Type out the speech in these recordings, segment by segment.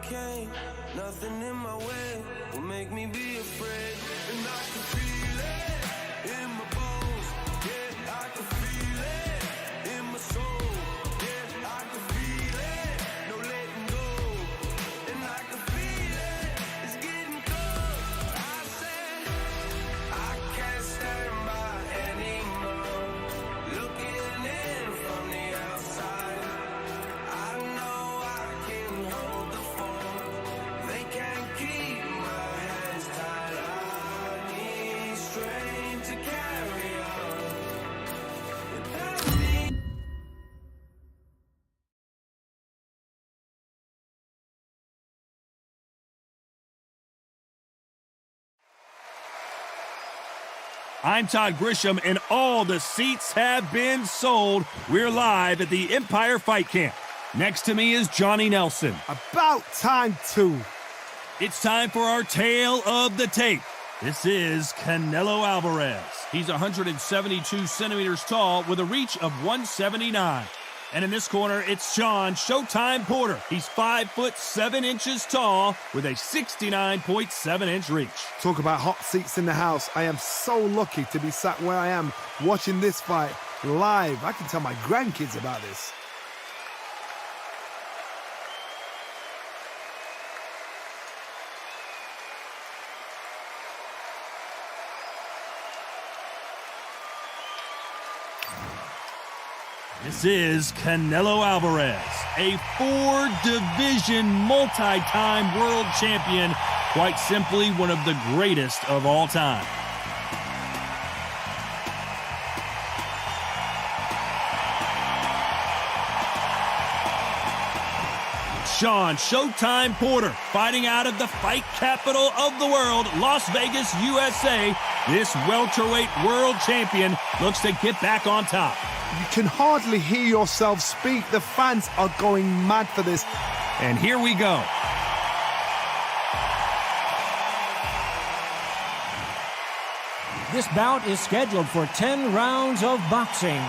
hurricane. Nothing in my way will make me be afraid. And I can feel it in my bones. Yeah, I can feel it in my soul. Yeah, I can feel it, no letting go. And I can feel it, it's getting close. I said, I can't stand by anymore. Looking in from the outside, I know I can hold the phone. They can't keep my hands tied. I need strength to carry on. Without me. I'm Todd Grisham, and all the seats have been sold. We're live at the Empire Fight Camp. Next to me is Johnny Nelson. About time, too. It's time for our tale of the tape. This is Canelo Alvarez. He's 172 centimeters tall with a reach of 179. And in this corner, it's Sean Showtime Porter. He's 5'7" tall with a 69.7-inch reach. Talk about hot seats in the house. I am so lucky to be sat where I am watching this fight live. I can tell my grandkids about this. This is Canelo Alvarez, a 4-division multi-time world champion, quite simply one of the greatest of all time. Sean Showtime Porter, fighting out of the fight capital of the world, Las Vegas, USA. This welterweight world champion looks to get back on top. You can hardly hear yourself speak. The fans are going mad for this. And here we go. This bout is scheduled for 10 rounds of boxing.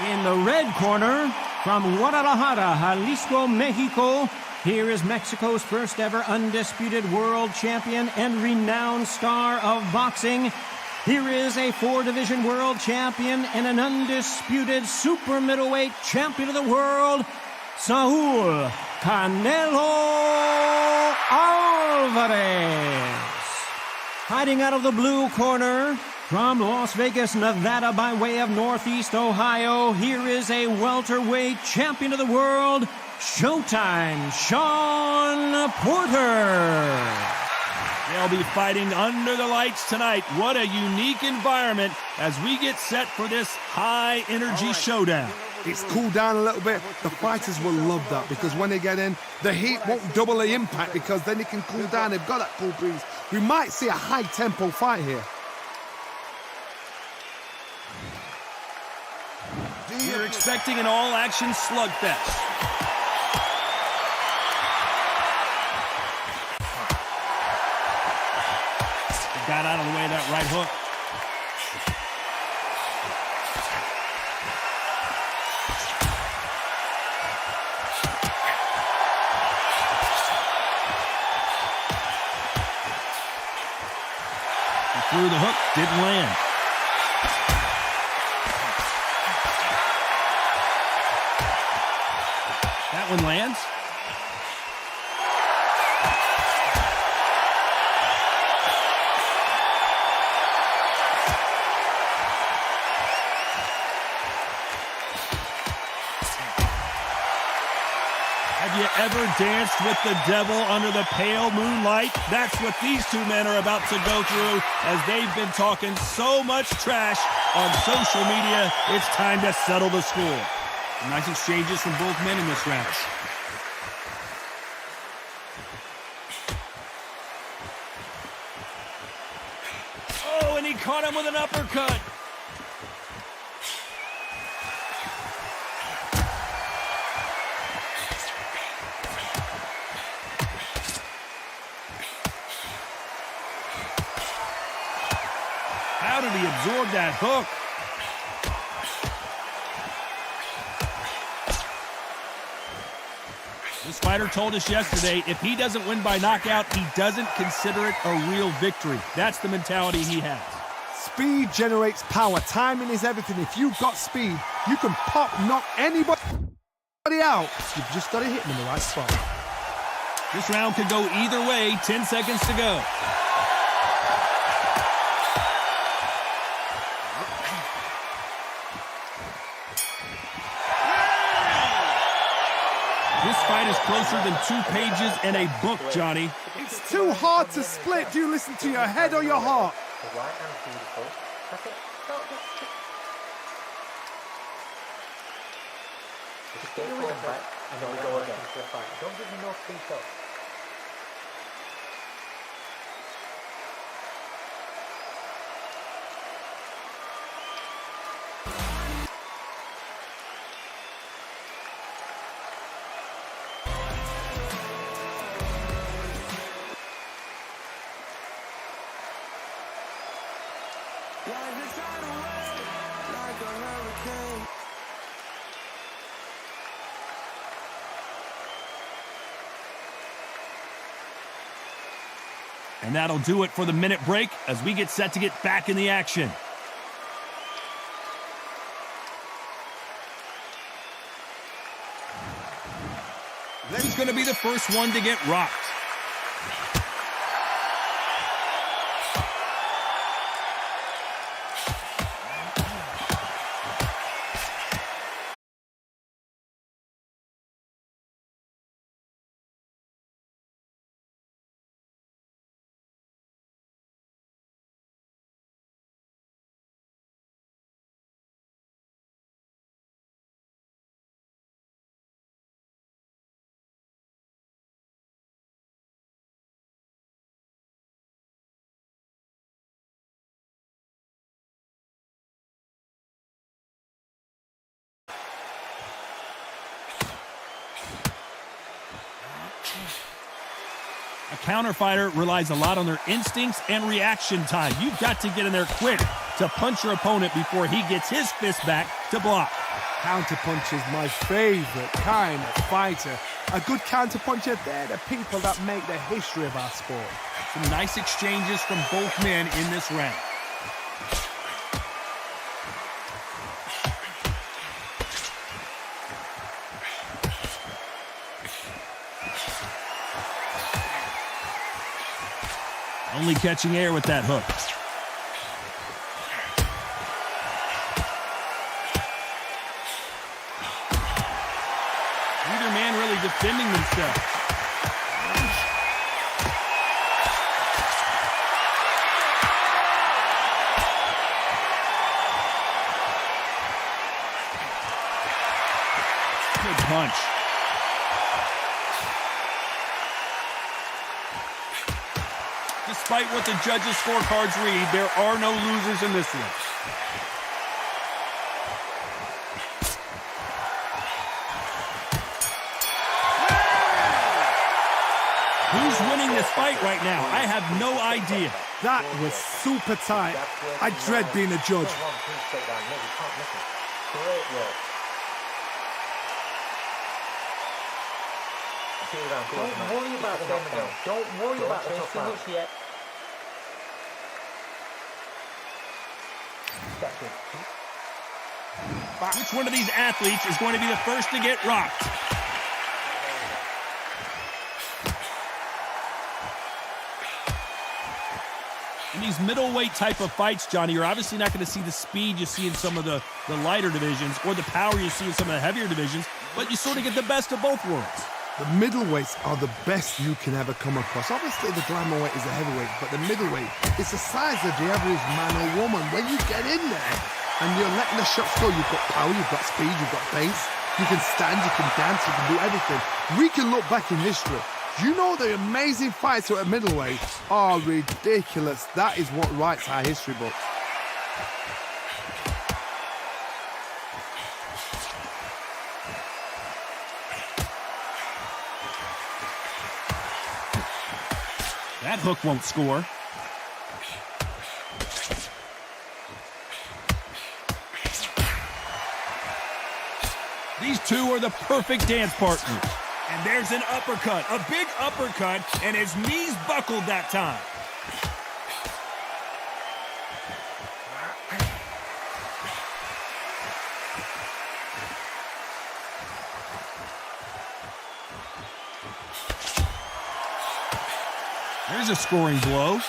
In the red corner, from Guadalajara, Jalisco, Mexico, here is Mexico's first ever undisputed world champion and renowned star of boxing. Here is a 4-division world champion and an undisputed super middleweight champion of the world, Saul Canelo Alvarez. Hiding out of the blue corner, from Las Vegas, Nevada, by way of Northeast Ohio, here is a welterweight champion of the world, Showtime Sean Porter. They'll be fighting under the lights tonight. What a unique environment as we get set for this high-energy showdown. It's cooled down a little bit. The fighters will love that because when they get in, the heat won't double the impact because then it can cool down. They've got that cool breeze. We might see a high-tempo fight here. You're expecting an all-action slugfest. Got out of the way of that right hook. He threw the hook, didn't land. That one lands. Have you ever danced with the devil under the pale moonlight? That's what these two men are about to go through as they've been talking so much trash on social media. It's time to settle the score. Nice exchanges from both men in this round. Oh, and he caught him with an uppercut. How did he absorb that hook? This fighter told us yesterday, if he doesn't win by knockout, he doesn't consider it a real victory. That's the mentality he has. Speed generates power. Timing is everything. If you've got speed, you can knock anybody out. You've just got to hit them in the right spot. This round could go either way. 10 seconds to go. This fight is closer than 2 pages in a book, Johnny. It's too hard to split. Do you listen to your head or your heart? Just get your rhythm back and then we go again. Don't give me no free shot. Life is out of way, like a hurricane. And that'll do it for the minute break as we get set to get back in the action. Who's going to be the first one to get rocked? A counter fighter relies a lot on their instincts and reaction time. You've got to get in there quick to punch your opponent before he gets his fist back to block. Counter punch is my favorite kind of fighter. A good counter puncher, they're the people that make the history of our sport. Some nice exchanges from both men in this round. Only catching air with that hook. Neither man really defending themselves. Good punch. Despite what the judges' scorecards read, there are no losers in this one. Who's winning this fight right now? I have no idea. That was super tight. I dread being a judge. Great work. Don't worry about the knockdown. Don't worry about the too much yet. Which one of these athletes is going to be the first to get rocked? In these middleweight type of fights, Johnny, you're obviously not going to see the speed you see in some of the lighter divisions or the power you see in some of the heavier divisions, but you sort of get the best of both worlds. The middleweights are the best you can ever come across. Obviously, the glamour weight is a heavyweight, but the middleweight is the size of the average man or woman. When you get in there and you're letting the shots go, you've got power, you've got speed, you've got pace, you can stand, you can dance, you can do everything. We can look back in history. You know the amazing fights at middleweight are ridiculous. That is what writes our history book. That hook won't score. These two are the perfect dance partners. And there's an uppercut, a big uppercut, and his knees buckled that time. There's a scoring blow.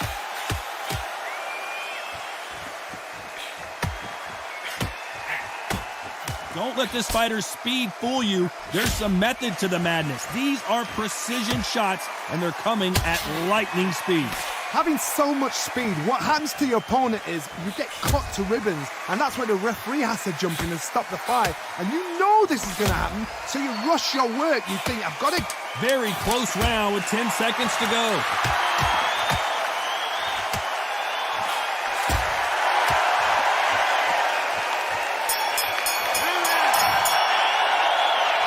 Don't let this fighter's speed fool you. There's some method to the madness. These are precision shots, and they're coming at lightning speed. Having so much speed, what happens to your opponent is you get cut to ribbons, and that's where the referee has to jump in and stop the fight. And you know this is going to happen, so you rush your work. You think, I've got it. Very close round with 10 seconds to go.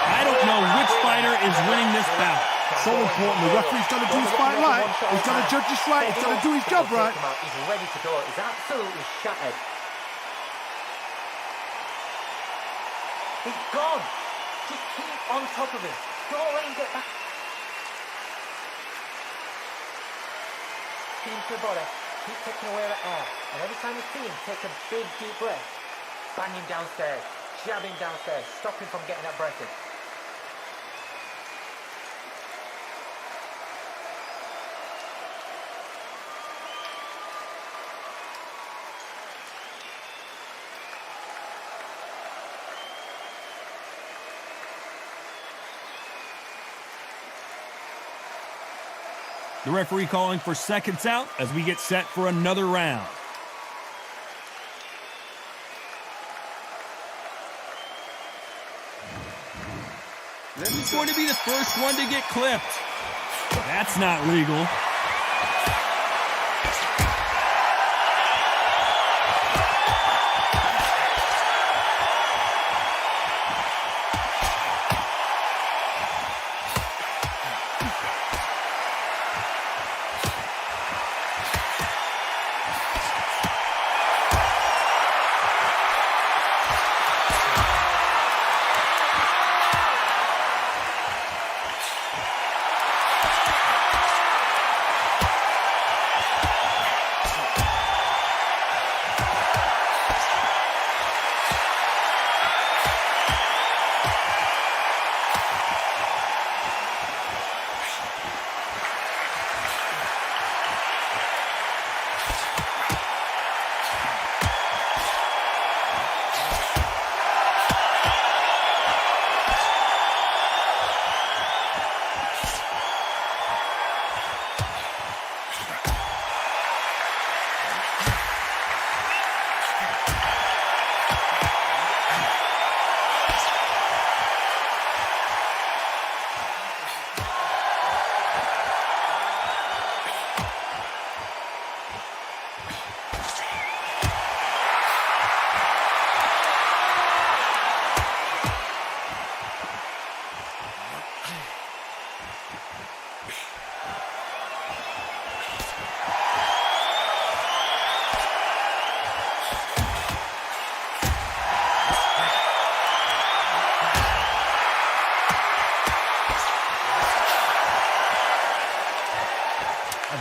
I don't know which fighter is winning this bout. So important. The referee's got to do his fight right. He's got to judge this right. He's got to do his job right. He's ready to go. He's absolutely shattered. He's gone. Just keep on top of him. Don't let him get back. Keep him to the body. Keep taking away the air. And every time you see him, take a big deep breath. Bang him downstairs. Jab him downstairs. Stop him from getting that breath in. The referee calling for seconds out as we get set for another round. This is going to be the first one to get clipped. That's not legal.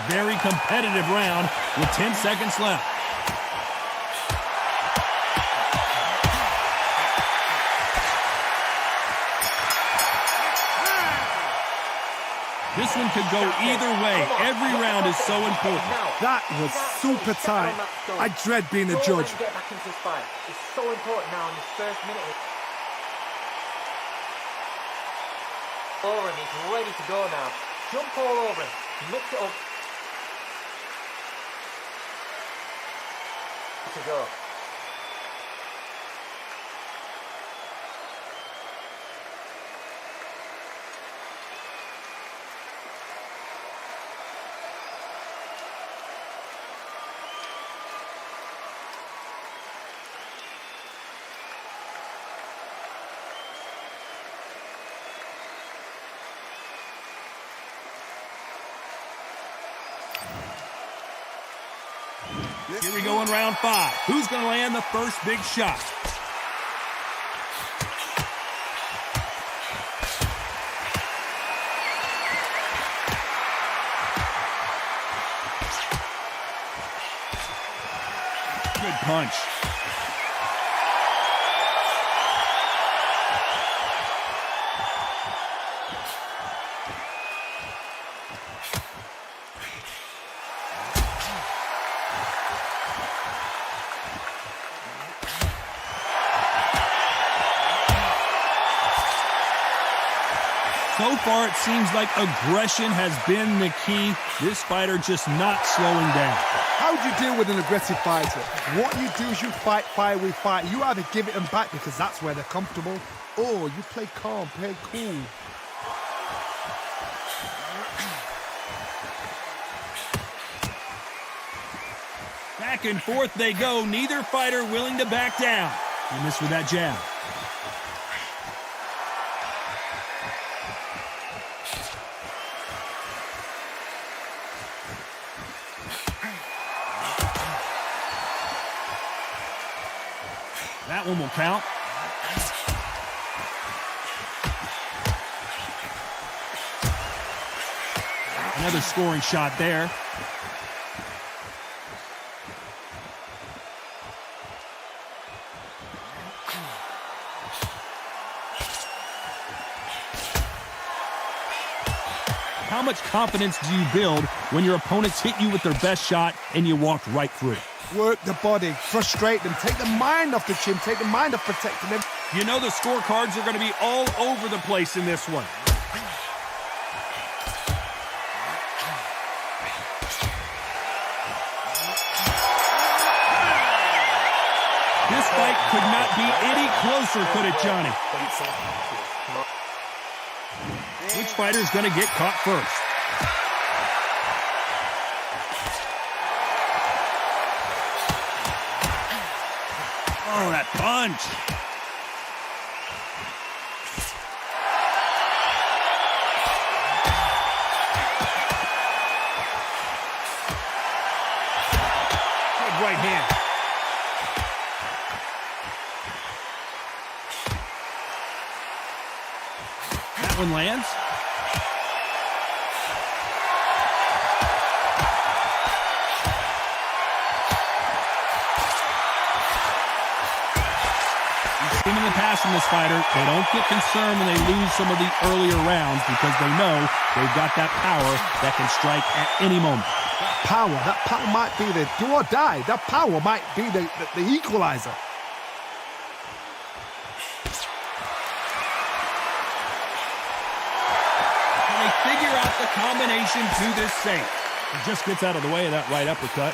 Very competitive round with 10 seconds left. This one could go either way. Every round is so important. That was super tight. I dread being a judge. Get back into this fight. It's so important now in this first minute. Over him, he's ready to go now. Jump all over him. Mix it up. To go. Here we go in round 5. Who's going to land the first big shot? punch. So far, it seems like aggression has been the key. This fighter just not slowing down. How do you deal with an aggressive fighter? What you do is you fight fire with fight. You either give it them back because that's where they're comfortable, or you play calm, play cool. Back and forth they go. Neither fighter willing to back down. He missed with that jab. That one will count. Another scoring shot there. How much confidence do you build when your opponents hit you with their best shot and you walk right through? Work the body, frustrate them, take the mind off the chin, take the mind off protecting them. You know the scorecards are going to be all over the place in this one. This fight could not be any closer, could it, Johnny? Which fighter's going to get caught first? Oh, that punch. Good right hand. That one lands. In the past from this fighter, they don't get concerned when they lose some of the earlier rounds because they know they've got that power that can strike at any moment. That power might be the do or die. That power might be the equalizer. Can they figure out the combination to this safe? He just gets out of the way of that right uppercut.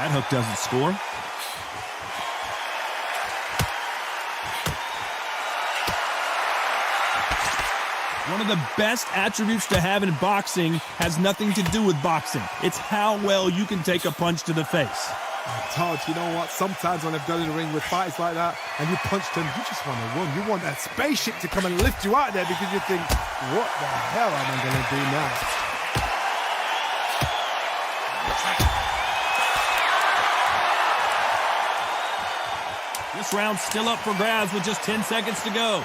That hook doesn't score. One of the best attributes to have in boxing has nothing to do with boxing. It's how well you can take a punch to the face. Todd, you know what? Sometimes when I've done in the ring with fights like that and you punch them, you just want to run. You want that spaceship to come and lift you out there because you think, what the hell am I going to do now? This round's still up for grabs with just 10 seconds to go.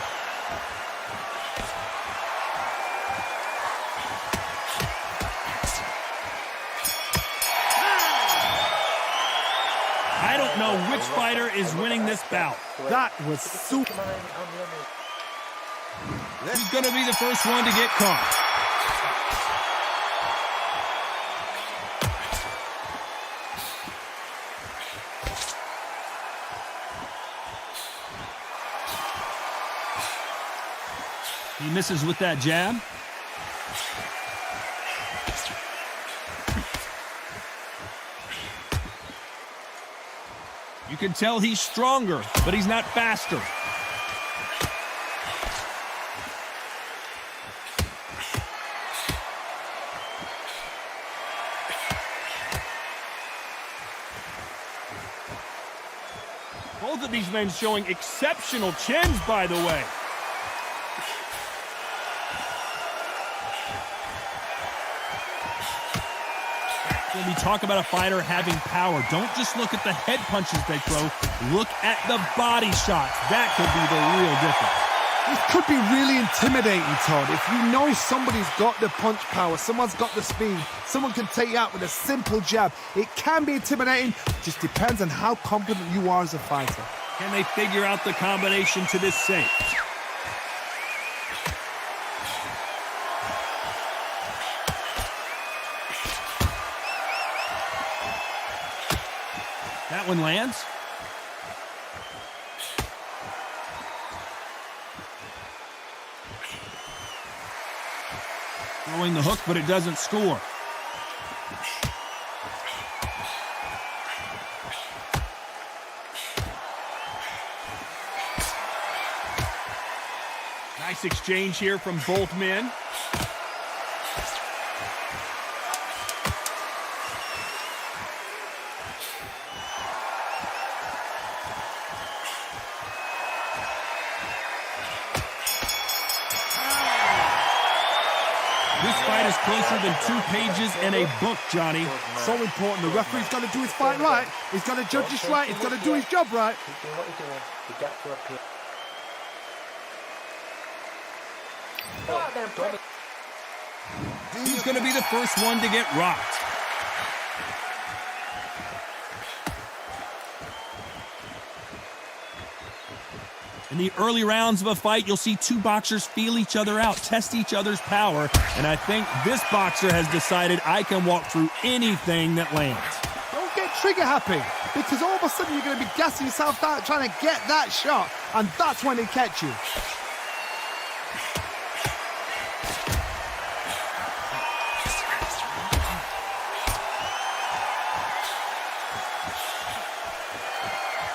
I don't know which fighter is winning this bout. That was super. He's going to be the first one to get caught. He misses with that jab. You can tell he's stronger, but he's not faster. Both of these men showing exceptional chins, by the way. When we talk about a fighter having power, don't just look at the head punches they throw. Look at the body shots. That could be the real difference. This could be really intimidating, Todd. If you know somebody's got the punch power, someone's got the speed, someone can take you out with a simple jab. It can be intimidating. Just depends on how confident you are as a fighter. Can they figure out the combination to this safe? That one lands. Throwing the hook, but it doesn't score. Nice exchange here from both men. This fight is closer than 2 pages in a book, Johnny. So important. The referee's got to do his fight right. He's got to judge this right. He's got to do his job right. Keep doing what you're doing. You got to appeal. He's going to be the first one to get rocked. In the early rounds of a fight, you'll see 2 boxers feel each other out, test each other's power, and I think this boxer has decided I can walk through anything that lands. Don't get trigger happy, because all of a sudden you're going to be gassing yourself out trying to get that shot, and that's when they catch you.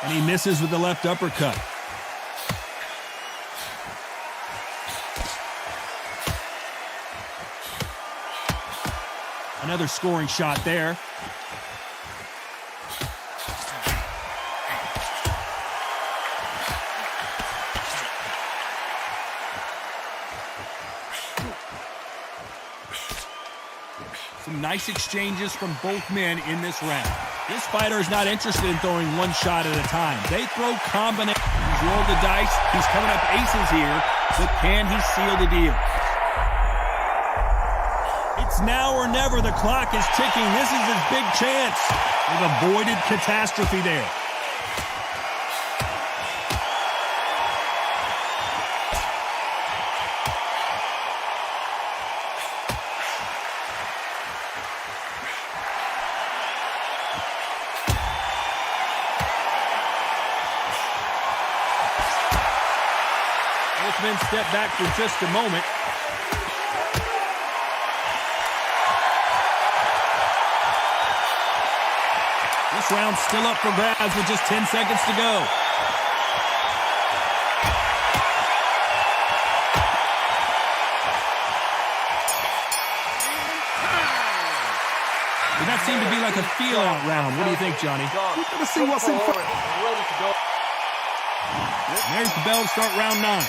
And he misses with the left uppercut. Another scoring shot there. Some nice exchanges from both men in this round. This fighter is not interested in throwing one shot at a time. They throw combinations. He's rolled the dice. He's coming up aces here, but can he seal the deal? It's now or never. The clock is ticking. This is his big chance. They've avoided catastrophe there. Both men step back for just a moment. This round's still up for grabs with just 10 seconds to go. Did that seem to be like a feel-out round? What do you think, Johnny? We're going to see what's in front. Ready to go. There's the bell to start round 9.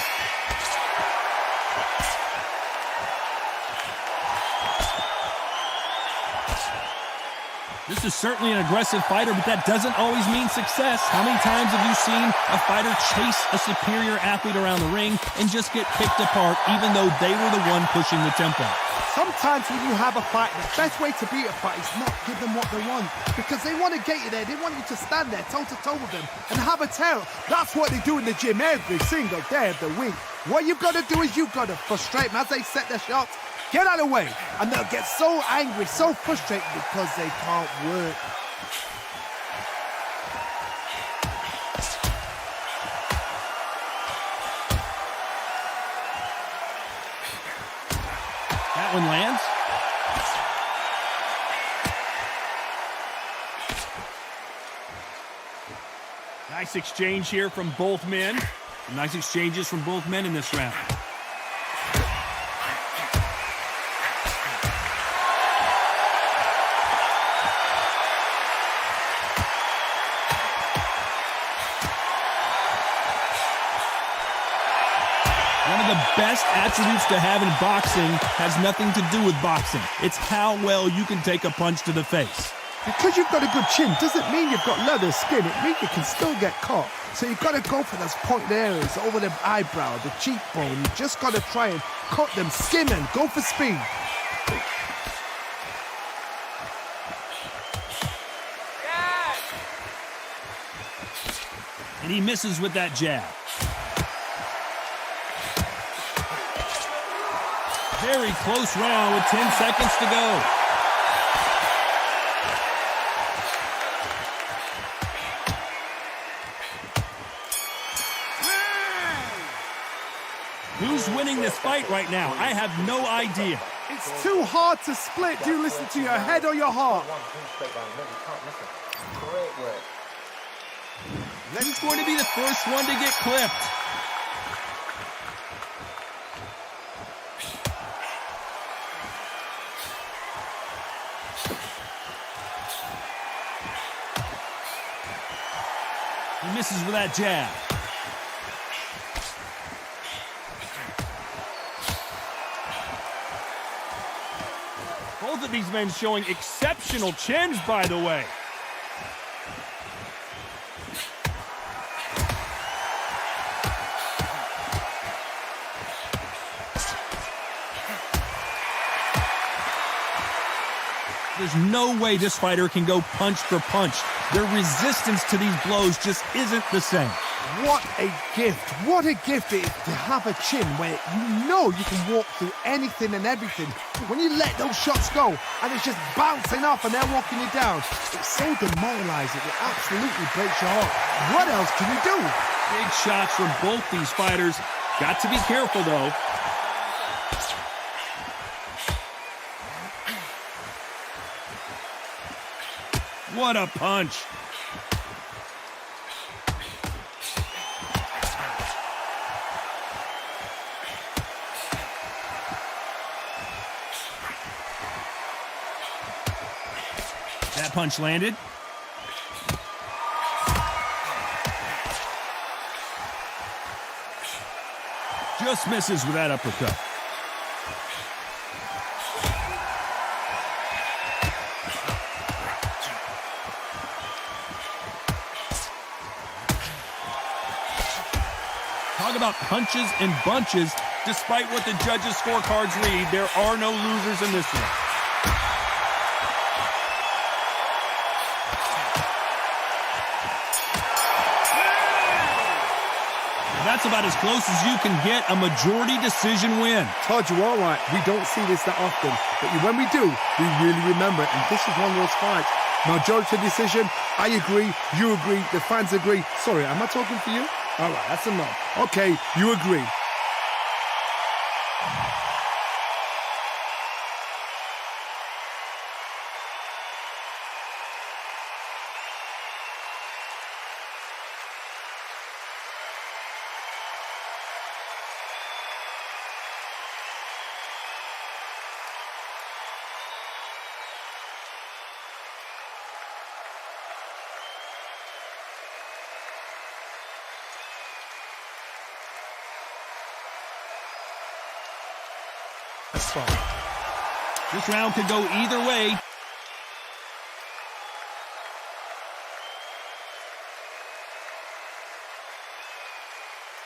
This is certainly an aggressive fighter, but that doesn't always mean success. How many times have you seen a fighter chase a superior athlete around the ring and just get picked apart even though they were the one pushing the tempo? Sometimes when you have a fight, the best way to beat a fight is not give them what they want, because they want to get you there. They want you to stand there toe-to-toe with them and have a tear. That's what they do in the gym every single day of the week. What you've got to do is you've got to frustrate them as they set their shots. Get out of the way, and they'll get so angry, so frustrated because they can't work. That one lands. Nice exchange here from both men. Nice exchanges from both men in this round. One of the best attributes to have in boxing has nothing to do with boxing. It's how well you can take a punch to the face. Because you've got a good chin doesn't mean you've got leather skin. It means you can still get caught. So you've got to go for those pointed areas over the eyebrow, the cheekbone. You've just got to try and cut them, skim and go for speed. And he misses with that jab. Very close round with 10 seconds to go. Who's winning this fight right now? I have no idea. It's too hard to split. Do you listen to your head or your heart? Great work. He's going to be the first one to get clipped. He misses with that jab. Both of these men showing exceptional chins, by the way. There's no way this fighter can go punch for punch. Their resistance to these blows just isn't the same. What a gift. What a gift it is to have a chin where you know you can walk through anything and everything. When you let those shots go and it's just bouncing off and they're walking you down, it's so demoralizing. It absolutely breaks your heart. What else can you do? Big shots from both these fighters. Got to be careful, though. What a punch. That punch landed. Just misses with that uppercut. Talk about punches and bunches. Despite what the judges' scorecards read, there are no losers in this one. That's about as close as you can get a majority decision win. Todd, you're all right. We don't see this that often. But when we do, we really remember it. And this is one of those fights. Majority decision. I agree. You agree. The fans agree. Sorry, am I talking for you? All right, that's enough. Okay, you agree. This round could go either way.